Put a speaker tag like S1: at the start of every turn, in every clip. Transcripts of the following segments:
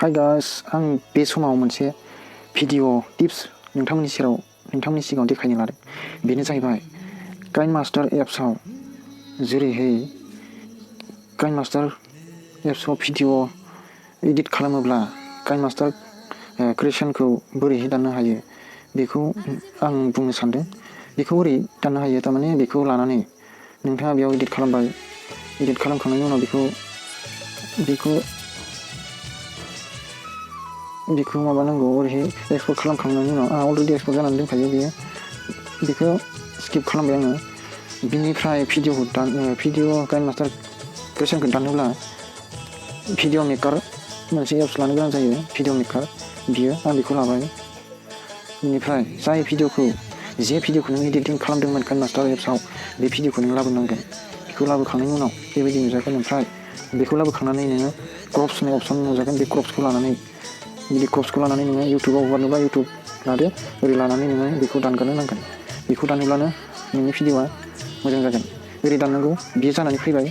S1: Hi guys, आं बे समाव मोनसे भिडिअ टिप्स नोंथांमोननि सिगाङाव देखायनो लादों। बेनो जाहैबाय काइनमास्टार एप्सआव जेरैहाय काइनमास्टार एप्सआव भिडिअ एडिट खालामोब्ला काइनमास्टार क्रिएसनखौ बोरैहाय दाननो हायो बेखौ आं बुंनो सानदों। बेखौ बोरै दाननो हायो, थारमाने बेखौ लानानै नोंथाङा बेयाव एडिट खालामबाय। एडिट खालामखांनायनि उनाव बेखौ माबानांगौ। ओरैहाय एक्सपर्ट खालामखांनायनि उनाव आंहा अलरेडि एक्सपर्ट जानानै दंखायो बेखौ स्किप खालामबाय आङो। बिनिफ्राय भिडिअ काइनमास्टार क्रिएसनखौ दानोब्ला भिडिअ मेकार मोनसे एप्स लानो गोनां जायो। भिडिअ मेकार आं बेखौ लाबाय। बेनिफ्राय जे भिडिअखौ नों एडिटिं खालामदोंमोन काइनमास्टार एप्सआव, बे भिडिअखौ नों लाबोनांगोन। बेखौ लाबोखांनायनि उनाव बेबायदि नुजागोन। ओमफ्राय बेखौ लाबोखांनानै नोङो क्रप्स होननाय अपसन नुजागोन। बे क्रप्सखौ लानानै नोङो इउटुबाव हगारनोबा इउटुब लादो। ओरै लानानै नोङो बेखौ दानगारनो नांगोन। बेखौ दानोब्लानो नोंनि भिडिअआ मोजां जागोन। ओरै दाननांगौ, बियो जानानै फैबाय।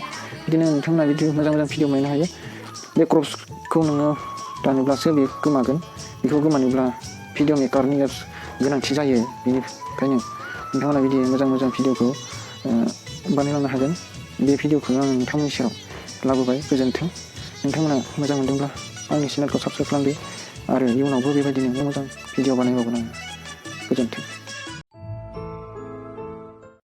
S1: बिदिनो नोंथांमोना मोजां भिडिअ मोननो हायो। बे क्रप्सखौ नोङो दानोब्लासो बे गोमागोन। बेखौ गोमानोब्ला भिडिअ मेकारनि एप्स गोनांथि जायो। बेनिखायनो नोंथांमोना बिदि मोजां भिडिअखौ बानायलांनो हागोन। बे भिडिअखौ आं नोंथांमोननि सेराव लाबोबाय। गोजोन्थों। नोंथांमोना मोजां मोनदोंब्ला आंनि चेनेलखौ साबस्क्राइब खालामदो आरो इयुनावबो बेबायदिनो मोजां भिडिअ बानायबावगोन आं। गोजोन्थों।